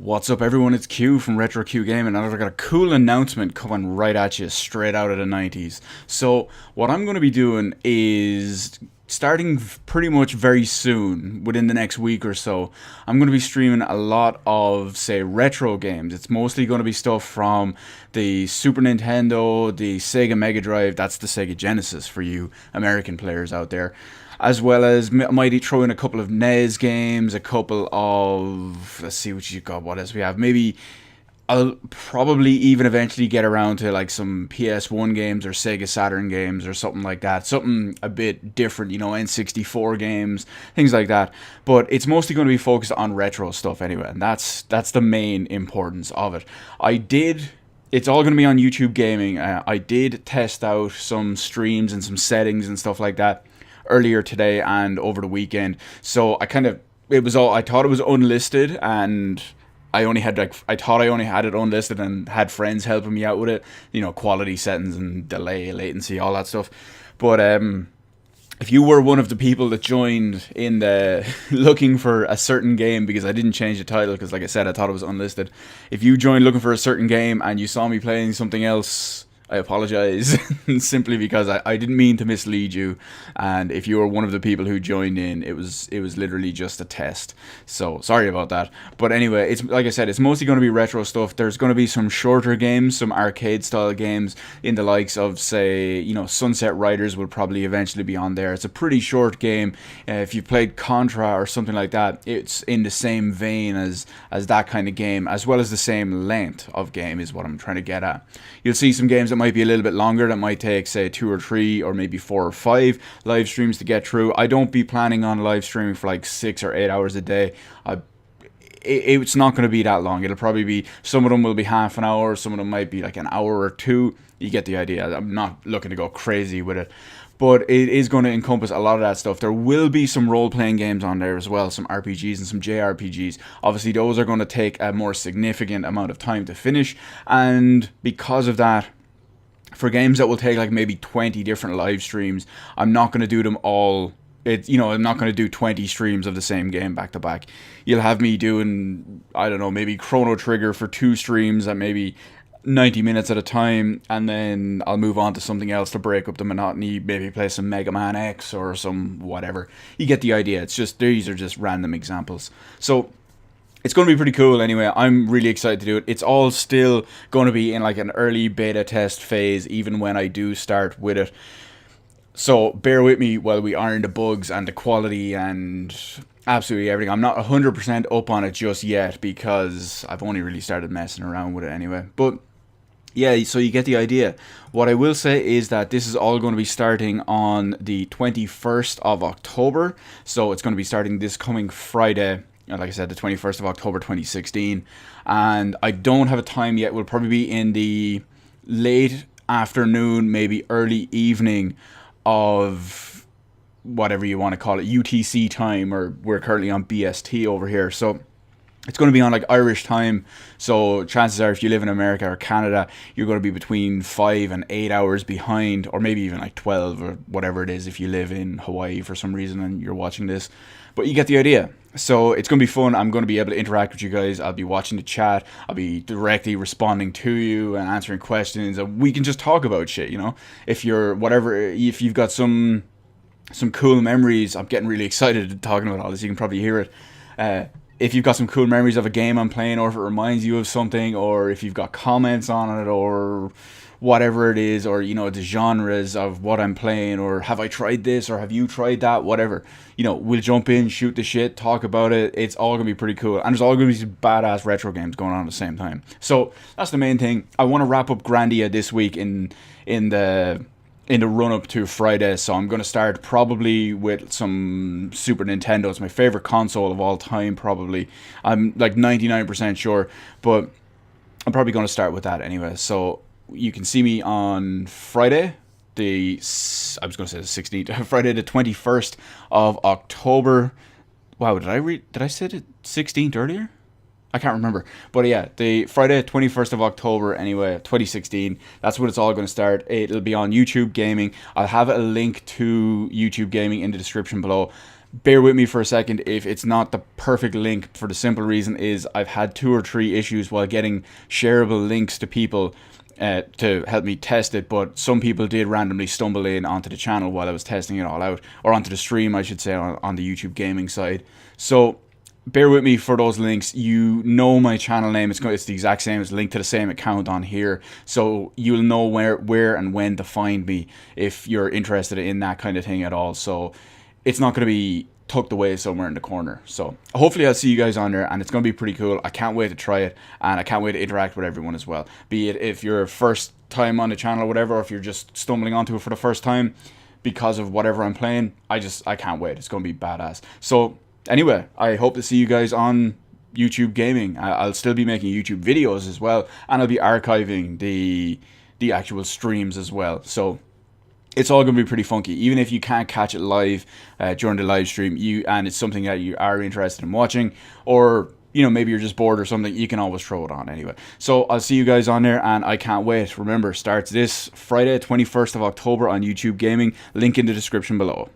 What's up, everyone? It's Q from Retro Q Gaming, and I've got a cool announcement coming right at you, straight out of the 90s. So, what I'm going to be doing is starting pretty much very soon, within the next week or so, I'm going to be streaming a lot of, say, retro games. It's mostly going to be stuff from the Super Nintendo, the Sega Mega Drive, that's the Sega Genesis for you American players out there, as well as might throw in a couple of NES games, a couple of, let's see what you got, what else we have, maybe I'll probably even eventually get around to like some PS1 games or Sega Saturn games or something like that, something a bit different, N64 games, things like that, but it's mostly going to be focused on retro stuff anyway, and that's the main importance of it. It's all going to be on YouTube Gaming. I did test out some streams and some settings and stuff like that earlier today and over the weekend. So I thought it was unlisted, and I thought I only had it unlisted and had friends helping me out with it, quality settings and delay, latency, all that stuff. But if you were one of the people that joined in the looking for a certain game, because I didn't change the title because, like I said, I thought it was unlisted. If you joined looking for a certain game and you saw me playing something else, I apologize, simply because I didn't mean to mislead you, and if you were one of the people who joined in, it was literally just a test, so sorry about that. But anyway, it's like I said, it's mostly going to be retro stuff. There's going to be some shorter games, some arcade style games in the likes of, say, Sunset Riders will probably eventually be on there. It's a pretty short game. If you've played Contra or something like that, it's in the same vein as that kind of game, as well as the same length of game is what I'm trying to get at. You'll see some games that might be a little bit longer, that might take, say, 2 or 3 or maybe 4 or 5 live streams to get through. I don't be planning on live streaming for like 6 or 8 hours a day. It's not going to be that long. It'll probably be, some of them will be half an hour, some of them might be like an hour or two. You get the idea. I'm not looking to go crazy with it, but it is going to encompass a lot of that stuff. There will be some role-playing games on there as well, some RPGs and some JRPGs. Obviously, those are going to take a more significant amount of time to finish, and because of that, for games that will take like maybe 20 different live streams, I'm not going to do them all. I'm not going to do 20 streams of the same game back to back. You'll have me doing, I don't know, maybe Chrono Trigger for 2 streams at maybe 90 minutes at a time, and then I'll move on to something else to break up the monotony, maybe play some Mega Man X or some whatever. You get the idea. These are just random examples. So it's going to be pretty cool anyway. I'm really excited to do it. It's all still going to be in like an early beta test phase, even when I do start with it. So bear with me while we iron the bugs and the quality and absolutely everything. I'm not 100% up on it just yet because I've only really started messing around with it anyway. But yeah, so you get the idea. What I will say is that this is all going to be starting on the 21st of October. So it's going to be starting this coming Friday. Like I said, the 21st of October 2016, and I don't have a time yet. We'll probably be in the late afternoon, maybe early evening of whatever you want to call it, UTC time, or we're currently on BST over here, so it's going to be on like Irish time. So chances are, if you live in America or Canada, you're going to be between 5 and 8 hours behind, or maybe even like 12 or whatever it is if you live in Hawaii for some reason and you're watching this. But you get the idea. So it's going to be fun. I'm going to be able to interact with you guys. I'll be watching the chat. I'll be directly responding to you and answering questions. And we can just talk about shit, If you've got some cool memories. I'm getting really excited talking about all this. You can probably hear it. If you've got some cool memories of a game I'm playing, or if it reminds you of something, or if you've got comments on it, or whatever it is, or the genres of what I'm playing, or have I tried this, or have you tried that, whatever, we'll jump in, shoot the shit, talk about it. It's all gonna be pretty cool, and there's all gonna be some badass retro games going on at the same time. So that's the main thing. I want to wrap up Grandia this week in the run-up to Friday, so I'm going to start probably with some Super Nintendo. It's my favorite console of all time, probably. I'm like 99% sure, but I'm probably going to start with that anyway. So you can see me on Friday, I was going to say the 16th, Friday the 21st of October. Wow, did I say the 16th earlier? I can't remember. But yeah, the Friday 21st of October, anyway, 2016. That's when it's all going to start. It'll be on YouTube Gaming. I'll have a link to YouTube Gaming in the description below. bear with me for a second if it's not the perfect link, for the simple reason is I've had 2 or 3 issues while getting shareable links to people to help me test it, but some people did randomly stumble in onto the channel while I was testing it all out, or onto the stream I should say, on the YouTube gaming side. So bear with me for those links. You know my channel name, it's the exact same, it's linked to the same account on here, so you'll know where and when to find me if you're interested in that kind of thing at all. So it's not going to be tucked away somewhere in the corner. So hopefully I'll see you guys on there, and it's going to be pretty cool. I can't wait to try it, and I can't wait to interact with everyone as well, be it if you're first time on the channel or whatever, or if you're just stumbling onto it for the first time because of whatever I'm playing. I can't wait. It's going to be badass. So anyway, I hope to see you guys on YouTube gaming. I'll still be making YouTube videos as well, and I'll be archiving the actual streams as well. So it's all going to be pretty funky. Even if you can't catch it live during the live stream, and it's something that you are interested in watching, or maybe you're just bored or something, you can always throw it on anyway. So I'll see you guys on there, and I can't wait. Remember, starts this Friday, 21st of October on YouTube Gaming. Link in the description below.